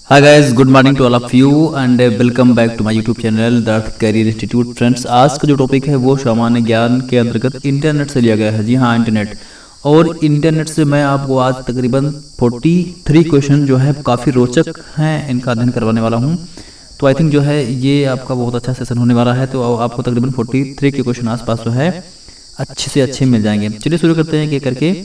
Hi guys, good morning to all of you and welcome back to my YouTube channel the career institute. Friends, आज का जो topic है वो सामान्य ज्ञान के अंतर्गत इंटरनेट से लिया गया है। जी हाँ, इंटरनेट। और इंटरनेट से मैं आपको आज तकरीबन 43 क्वेश्चन जो है काफ़ी रोचक हैं, इनका अध्ययन करवाने वाला हूँ। तो आई थिंक जो है ये आपका बहुत अच्छा सेशन होने वाला है। तो आपको तकरीबन 43 के क्वेश्चन आसपास जो है अच्छे से अच्छे मिल जाएंगे। चलिए शुरू करते हैं कि करके।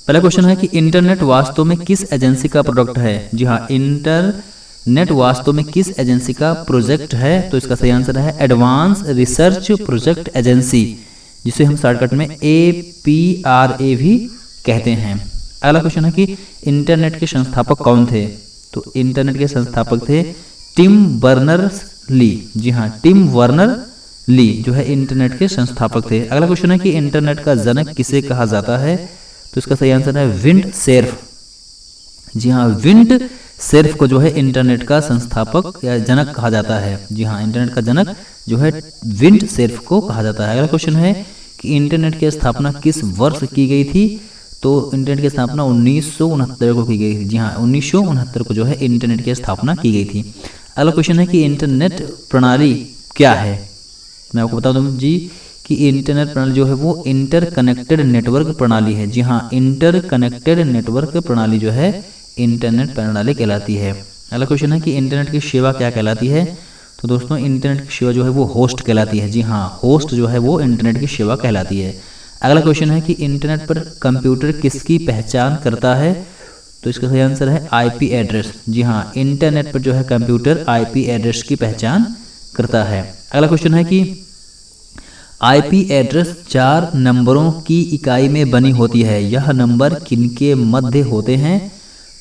पहला क्वेश्चन है कि इंटरनेट वास्तव में किस एजेंसी का प्रोडक्ट है। जी हाँ, इंटरनेट वास्तव में किस एजेंसी का प्रोजेक्ट है। तो इसका सही आंसर है एडवांस रिसर्च प्रोजेक्ट एजेंसी, जिसे हम शॉर्टकट में APRA भी कहते हैं। अगला क्वेश्चन है कि इंटरनेट के संस्थापक कौन थे। तो इंटरनेट के संस्थापक थे टिम बर्नर्स ली। जी हाँ, टिम वर्नर ली जो है इंटरनेट के संस्थापक थे। अगला क्वेश्चन है कि इंटरनेट का जनक किसे कहा जाता है। तो इसका सही आंसर है विंड सेर्फ। जी हाँ, विंड सेर्फ को जो है इंटरनेट का संस्थापक या जनक कहा जाता है। जी हाँ, इंटरनेट का जनक जो है विंड सेर्फ को कहा जाता है। अगला क्वेश्चन है कि इंटरनेट की स्थापना किस वर्ष की गई थी। तो इंटरनेट की स्थापना 1969 को की गई थी। जी हाँ, 1969 को जो है इंटरनेट की स्थापना की गई थी। अगला क्वेश्चन है कि इंटरनेट प्रणाली क्या है। मैं आपको बता दूं जी कि इंटरनेट प्रणाली जो है वो इंटरकनेक्टेड नेटवर्क प्रणाली है। जी हाँ, इंटरकनेक्टेड नेटवर्क प्रणाली जो है इंटरनेट प्रणाली कहलाती है। अगला क्वेश्चन है कि इंटरनेट की सेवा क्या कहलाती है। तो दोस्तों, इंटरनेट की सेवा जो है वो होस्ट कहलाती है। जी हाँ, होस्ट जो है वो इंटरनेट की सेवा कहलाती है। अगला क्वेश्चन है कि इंटरनेट पर कंप्यूटर किसकी पहचान करता है। तो इसका सही आंसर है IP एड्रेस। जी हाँ, इंटरनेट पर जो है कंप्यूटर IP एड्रेस की पहचान करता है। अगला क्वेश्चन है कि IP एड्रेस 4 नंबरों की इकाई में बनी होती है। यह नंबर किनके मध्य होते हैं।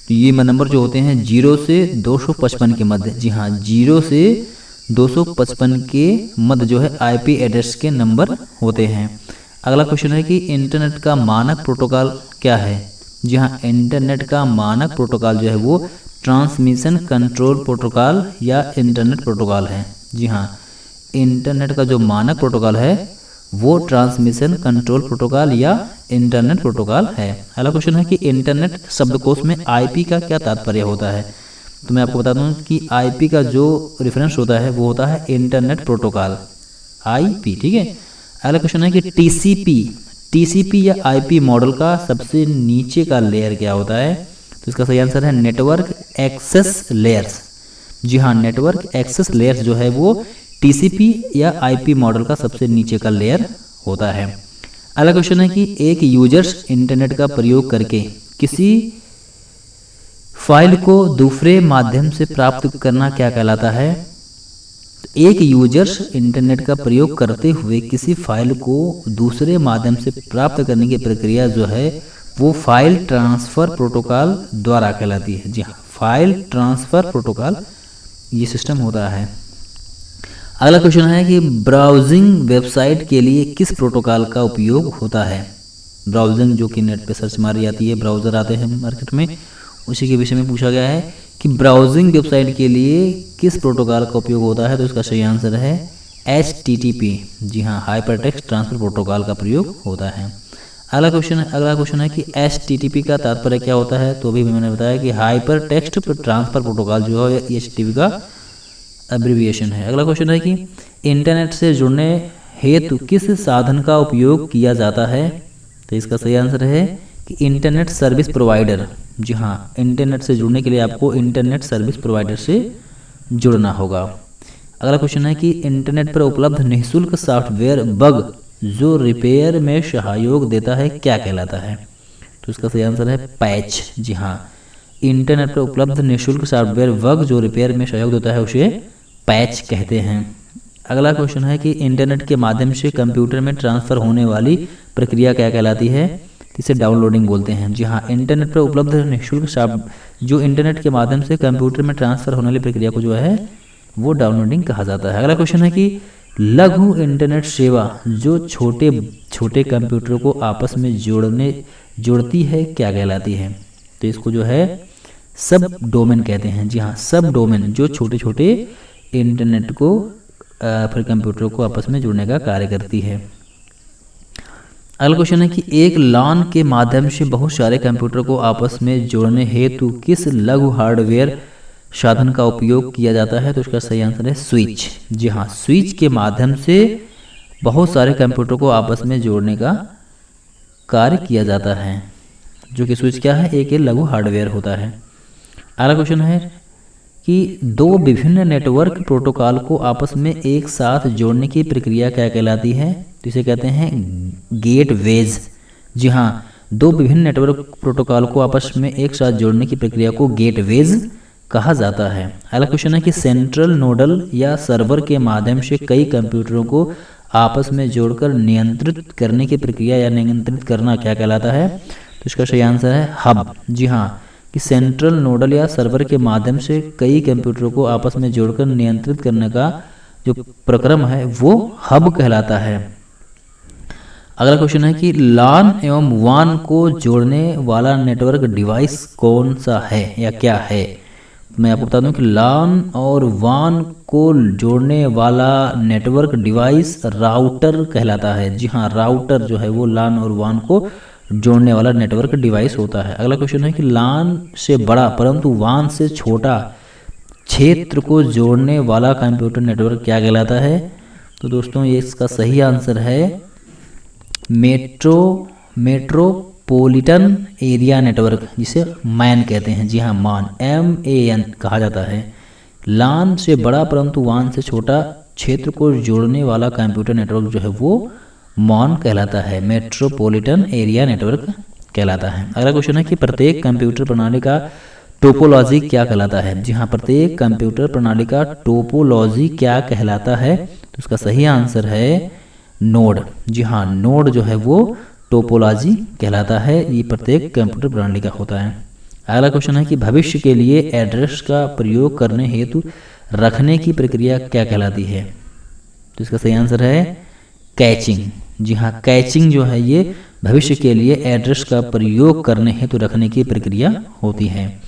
तो ये नंबर जो होते हैं 0 से 255 के मध्य। जी हाँ, 0 से 255 के मध्य जो है IP एड्रेस के नंबर होते हैं। अगला क्वेश्चन है कि इंटरनेट का मानक प्रोटोकॉल क्या है। जी हाँ, इंटरनेट का मानक प्रोटोकॉल जो है वो ट्रांसमिशन कंट्रोल प्रोटोकॉल या इंटरनेट प्रोटोकॉल है। जी हाँ, इंटरनेट का जो मानक प्रोटोकॉल है वो ट्रांसमिशन कंट्रोल प्रोटोकॉल या इंटरनेट प्रोटोकॉल है। अगला क्वेश्चन है कि इंटरनेट शब्दकोश में IP का क्या तात्पर्य होता है। तो मैं आपको बता दूं कि IP का जो रेफरेंस होता है वो होता है इंटरनेट प्रोटोकॉल IP। ठीक है। अगला क्वेश्चन है कि TCP या IP मॉडल का सबसे नीचे का लेयर क्या होता है। तो इसका सही आंसर है नेटवर्क एक्सेस लेयर्स। जी हाँ, नेटवर्क एक्सेस लेयर्स जो है वो TCP या IP मॉडल का सबसे नीचे का लेयर होता है। अगला क्वेश्चन है कि एक यूजर्स इंटरनेट का प्रयोग करके किसी फाइल को दूसरे माध्यम से प्राप्त करना क्या कहलाता है। एक यूजर्स इंटरनेट का प्रयोग करते हुए किसी फाइल को दूसरे माध्यम से प्राप्त करने की प्रक्रिया जो है वो फाइल ट्रांसफर प्रोटोकॉल द्वारा कहलाती है। जी हाँ, फाइल ट्रांसफर प्रोटोकॉल ये सिस्टम होता है। अगला क्वेश्चन है कि ब्राउजिंग वेबसाइट के लिए किस प्रोटोकॉल का उपयोग होता है। ब्राउजिंग जो कि नेट पे सर्च मारी जाती है, ब्राउज़र आते हैं मार्केट में, उसी के विषय में पूछा गया है कि ब्राउजिंग वेबसाइट के लिए किस प्रोटोकॉल का उपयोग होता है। तो इसका सही आंसर है HTTP। जी हाँ, हाइपरटेक्स्ट ट्रांसफर प्रोटोकॉल का प्रयोग होता है। अगला क्वेश्चन है कि HTTP का तात्पर्य क्या होता है। तो अभी मैंने बताया कि हाइपरटेक्स्ट ट्रांसफर प्रोटोकॉल जो है HTTP का एब्रिविएशन है। अगला क्वेश्चन है कि इंटरनेट से जुड़ने हेतु किस साधन का उपयोग किया जाता है। तो इसका सही आंसर है कि इंटरनेट सर्विस प्रोवाइडर। जी हाँ, इंटरनेट से जुड़ने के लिए आपको इंटरनेट सर्विस प्रोवाइडर से जुड़ना होगा। अगला क्वेश्चन है कि इंटरनेट पर उपलब्ध निःशुल्क सॉफ्टवेयर बग जो रिपेयर में सहयोग देता है क्या कहलाता है। तो इसका सही आंसर है पैच। जी हाँ, इंटरनेट पर उपलब्ध निःशुल्क सॉफ्टवेयर बग जो रिपेयर में सहयोग देता है उसे पैच कहते हैं। अगला क्वेश्चन है कि इंटरनेट के माध्यम से कंप्यूटर में ट्रांसफ़र होने वाली प्रक्रिया क्या कहलाती है। इसे डाउनलोडिंग बोलते हैं। जी हाँ, इंटरनेट पर उपलब्ध निःशुल्क जो इंटरनेट के माध्यम से कंप्यूटर में ट्रांसफ़र होने वाली प्रक्रिया को जो है वो डाउनलोडिंग कहा जाता है। अगला क्वेश्चन है कि लघु इंटरनेट सेवा जो छोटे छोटे कंप्यूटरों को आपस में जोड़ती है क्या कहलाती है। तो इसको जो है सब डोमेन कहते हैं। जी हाँ, सब डोमेन जो छोटे छोटे इंटरनेट को फिर कंप्यूटर को आपस में जोड़ने का कार्य करती है। अगला क्वेश्चन है कि एक LAN के माध्यम से बहुत सारे कंप्यूटर को आपस में जोड़ने हेतु किस लघु हार्डवेयर साधन का उपयोग किया जाता है? तो इसका सही आंसर है स्विच। जी हाँ, स्विच के माध्यम से बहुत सारे कंप्यूटर को आपस में जोड़ने का कार्य किया जाता है, जो कि स्विच क्या है, एक लघु हार्डवेयर होता है। अगला क्वेश्चन है कि दो विभिन्न नेटवर्क प्रोटोकॉल को आपस में एक साथ जोड़ने की प्रक्रिया क्या कहलाती है? तो इसे कहते हैं गेटवेज। जी हाँ, दो विभिन्न नेटवर्क प्रोटोकॉल को आपस में एक साथ जोड़ने की प्रक्रिया को गेटवेज कहा जाता है। अगला क्वेश्चन है कि सेंट्रल नोडल या सर्वर के माध्यम से कई कंप्यूटरों को आपस में जोड़कर नियंत्रित करने की प्रक्रिया या नियंत्रित करना क्या कहलाता है? तो इसका सही आंसर है हब। जी हाँ, कि सेंट्रल नोडल या सर्वर के माध्यम से कई कंप्यूटरों को आपस में जोड़कर नियंत्रित करने का जो प्रक्रम है वो हब कहलाता है। अगला क्वेश्चन है कि LAN एवं WAN को जोड़ने वाला नेटवर्क डिवाइस कौन सा है या क्या है? मैं आपको बता दूं कि LAN और WAN को जोड़ने वाला नेटवर्क डिवाइस राउटर कहलाता है। जी हाँ, राउटर जो है वो LAN और WAN को जोड़ने वाला नेटवर्क डिवाइस होता है। अगला क्वेश्चन है कि LAN से बड़ा परंतु WAN से छोटा क्षेत्र को जोड़ने वाला कंप्यूटर नेटवर्क क्या कहलाता है? तो दोस्तों ये इसका सही आंसर है मेट्रोपॉलिटन एरिया नेटवर्क, जिसे मैन कहते हैं। जी हाँ, MAN कहा जाता है। LAN से बड़ा परंतु WAN से छोटा क्षेत्र को जोड़ने वाला कंप्यूटर नेटवर्क जो है वो MAN कहलाता है, मेट्रोपॉलिटन एरिया नेटवर्क कहलाता है। अगला क्वेश्चन है कि प्रत्येक कंप्यूटर प्रणाली का टोपोलॉजी क्या कहलाता है? जी हाँ, प्रत्येक कंप्यूटर प्रणाली का टोपोलॉजी क्या कहलाता है? तो इसका सही आंसर है नोड। जी हाँ, नोड जो है वो टोपोलॉजी कहलाता है, ये प्रत्येक कंप्यूटर प्रणाली का होता है। अगला क्वेश्चन है कि भविष्य के लिए एड्रेस का प्रयोग करने हेतु रखने की प्रक्रिया क्या कहलाती है? तो इसका सही आंसर है कैचिंग। जी हाँ, कैचिंग जो है ये भविष्य के लिए एड्रेस का प्रयोग करने हेतु रखने की प्रक्रिया होती है।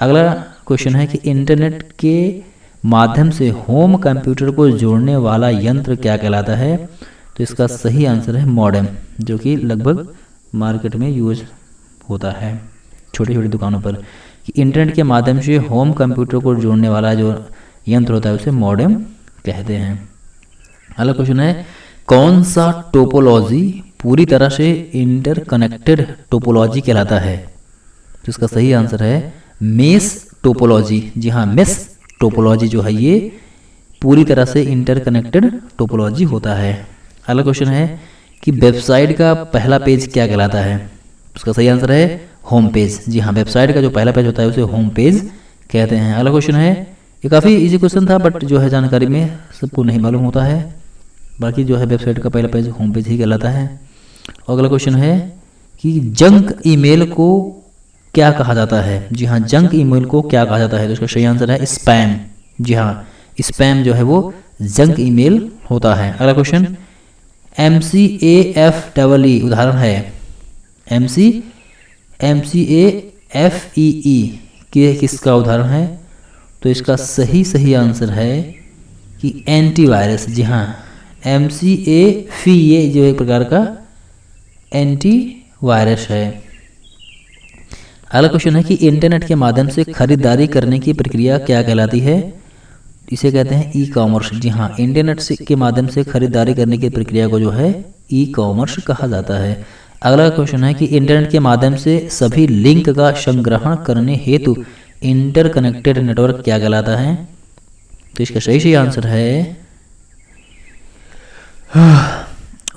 अगला क्वेश्चन है कि इंटरनेट के माध्यम से होम कंप्यूटर को जोड़ने वाला यंत्र क्या कहलाता है? तो इसका सही आंसर है मॉडेम, जो कि लगभग मार्केट में यूज होता है छोटी छोटी दुकानों पर, कि इंटरनेट के माध्यम से होम कंप्यूटर को जोड़ने वाला जो यंत्र होता है उसे मॉडेम कहते हैं। अगला क्वेश्चन है कौन सा टोपोलॉजी पूरी तरह से इंटरकनेक्टेड टोपोलॉजी कहलाता है? तो इसका सही आंसर है मेश टोपोलॉजी। जी हाँ, मेश टोपोलॉजी जो है ये पूरी तरह से इंटरकनेक्टेड टोपोलॉजी होता है। अगला क्वेश्चन है कि वेबसाइट का पहला पेज क्या कहलाता है? उसका सही आंसर है होम पेज। जी हाँ, वेबसाइट का जो पहला पेज होता है उसे होम पेज कहते हैं। अगला क्वेश्चन है, ये काफ़ी इजी क्वेश्चन था बट जो है जानकारी में सबको नहीं मालूम होता है, बाकी जो है वेबसाइट का पहला पेज होम पेज ही कहलाता है। अगला क्वेश्चन है कि जंक ईमेल को क्या कहा जाता है? जी हाँ, जंक ईमेल को क्या कहा जाता है? तो इसका सही आंसर है स्पैम। जी हाँ, स्पैम जो है वो जंक ईमेल होता है। अगला क्वेश्चन MCAFEE उदाहरण है। MCAFEE के किसका उदाहरण है? तो इसका सही आंसर है कि एंटीवायरस। जी हाँ, MCAFEE जो एक प्रकार का एंटीवायरस है। अगला क्वेश्चन है कि इंटरनेट के माध्यम से खरीदारी करने की प्रक्रिया क्या कहलाती है? इसे कहते हैं ई कॉमर्स। जी हाँ, इंटरनेट से के माध्यम से खरीदारी करने की प्रक्रिया को जो है ई कॉमर्स कहा जाता है। अगला क्वेश्चन है कि इंटरनेट के माध्यम से सभी लिंक का संग्रहण करने हेतु इंटरकनेक्टेड नेटवर्क क्या कहलाता है? तो इसका सही आंसर है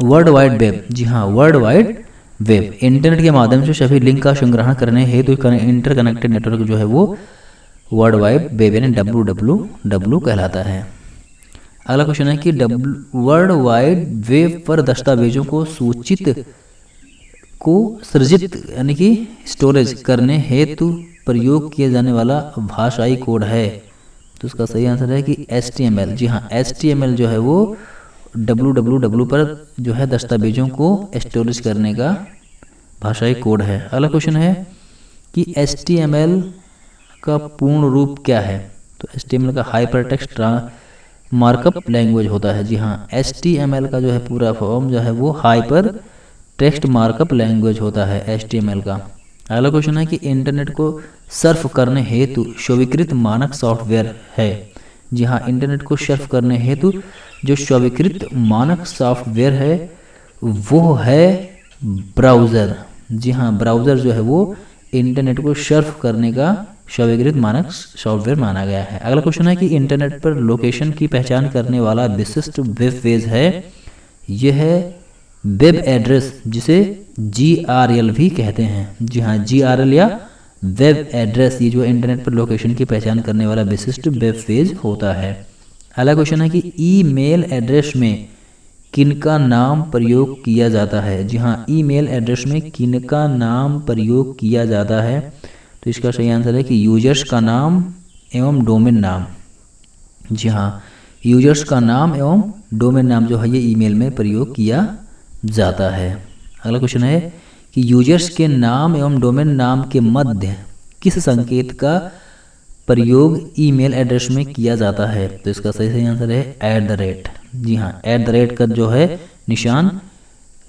वर्ल्ड वाइड वेब। जी हाँ, वर्ल्ड वाइड वेब। इंटरनेट के माध्यम से सभी लिंक का संग्रहण करने हेतु इंटरकनेक्टेड नेटवर्क जो है वो वर्ल्ड वाइड वेब यानी WWW कहलाता है। अगला क्वेश्चन है कि वर्ल्ड वाइड वेब पर दस्तावेजों को सृजित यानी कि स्टोरेज करने हेतु प्रयोग किया जाने वाला भाषाई कोड है। तो उसका सही आंसर है कि HTML। जी हाँ, HTML जो है वो WWW पर जो है दस्तावेजों को स्टोरेज करने का भाषाई कोड है। अगला क्वेश्चन है कि HTML का पूर्ण रूप क्या है? तो HTML का हाइपर टेक्स्ट मार्कअप लैंग्वेज होता है। जी हाँ, HTML का जो है पूरा फॉर्म जो है वो हाइपर टेक्स्ट मार्कअप लैंग्वेज होता है HTML का। अगला क्वेश्चन है कि इंटरनेट को सर्फ करने हेतु स्वीकृत मानक सॉफ्टवेयर है। जी हाँ, इंटरनेट को सर्फ करने हेतु जो स्वीकृत मानक सॉफ्टवेयर है वो है ब्राउज़र। जी हाँ, ब्राउज़र जो है वो इंटरनेट को सर्फ करने का स्वीकृत मानक सॉफ्टवेयर माना गया है। अगला क्वेश्चन है कि इंटरनेट पर लोकेशन की पहचान करने वाला विशिष्ट वेब पेज है। यह है वेब एड्रेस, जिसे GRL भी कहते हैं। जी हाँ, GRL या वेब एड्रेस, ये जो इंटरनेट पर लोकेशन की पहचान करने वाला विशिष्ट वेब पेज होता है। अगला क्वेश्चन है कि ईमेल एड्रेस में किनका नाम प्रयोग किया जाता है। जी हाँ, ईमेल एड्रेस में किनका नाम प्रयोग किया जाता है, तो इसका सही आंसर है कि यूजर्स का नाम एवं डोमेन नाम। जी हाँ, यूजर्स का नाम एवं डोमेन नाम जो है ये ईमेल में प्रयोग किया जाता है। अगला क्वेश्चन है कि यूजर्स के नाम एवं डोमेन नाम के मध्य किस संकेत का प्रयोग ईमेल एड्रेस में किया जाता है, तो इसका सही आंसर है @ जी हाँ, @ का जो है निशान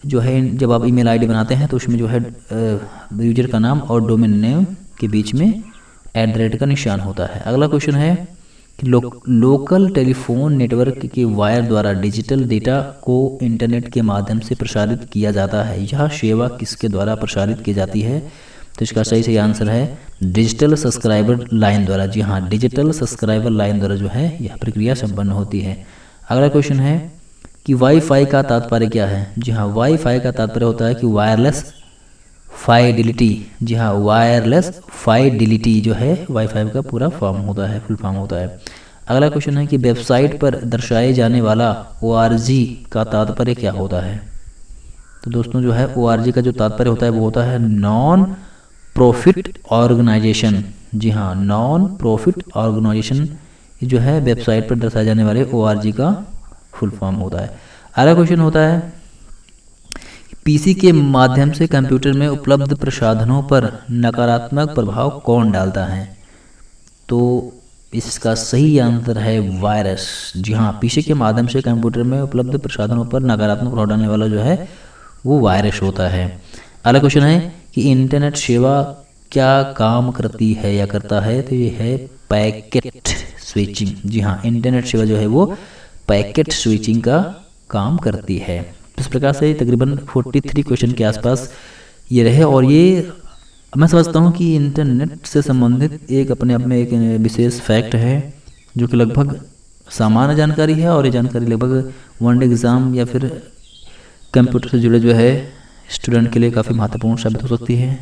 जो है जब आप ईमेल आईडी बनाते हैं तो उसमें जो है यूजर का नाम और डोमेन नेम के बीच में @ का निशान होता है। अगला क्वेश्चन है कि लोकल टेलीफोन नेटवर्क के वायर द्वारा डिजिटल डेटा को इंटरनेट के माध्यम से प्रसारित किया जाता है। यह सेवा किसके द्वारा प्रसारित की जाती है, तो इसका सही आंसर है डिजिटल सब्सक्राइबर लाइन द्वारा। जी हाँ, डिजिटल सब्सक्राइबर लाइन द्वारा जो है यह प्रक्रिया संपन्न होती है। अगला क्वेश्चन है कि वाईफाई का तात्पर्य क्या है। जी हाँ, वाईफाई का तात्पर्य होता है कि वायरलेस फाइडिलिटी। जी हाँ, वायरलेस फाइडिलिटी जो है वाईफाई का पूरा फॉर्म होता है, फुल फॉर्म होता है। अगला क्वेश्चन है कि वेबसाइट पर दर्शाए जाने वाला ORG का तात्पर्य क्या होता है, तो दोस्तों जो है ORG का जो तात्पर्य होता है वो होता है नॉन प्रॉफिट ऑर्गेनाइजेशन। जी हाँ, नॉन प्रॉफिट ऑर्गेनाइजेशन जो है वेबसाइट पर दर्शाए जाने वाले ORG का फुल फॉर्म होता है। अगला क्वेश्चन होता है PC के माध्यम से कंप्यूटर में उपलब्ध प्रसाधनों पर नकारात्मक प्रभाव कौन डालता है, तो इसका सही आंसर है वायरस। जी हाँ, PC के माध्यम से कंप्यूटर में उपलब्ध प्रसाधनों पर नकारात्मक प्रभाव डालने वाला जो है वो वायरस होता है। अगला क्वेश्चन है कि इंटरनेट सेवा क्या काम करती है या करता है, तो ये है पैकेट स्विचिंग। जी हाँ, इंटरनेट सेवा जो है वो पैकेट स्विचिंग का काम करती है। इस प्रकार से तकरीबन 43 क्वेश्चन के आसपास ये रहे, और ये मैं समझता हूँ कि इंटरनेट से संबंधित एक अपने आप में एक विशेष फैक्ट है जो कि लगभग सामान्य जानकारी है, और ये जानकारी लगभग वनडे एग्ज़ाम या फिर कंप्यूटर से जुड़े जो है स्टूडेंट के लिए काफ़ी महत्वपूर्ण साबित हो सकती है।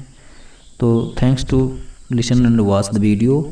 तो thanks to listen and watch the video.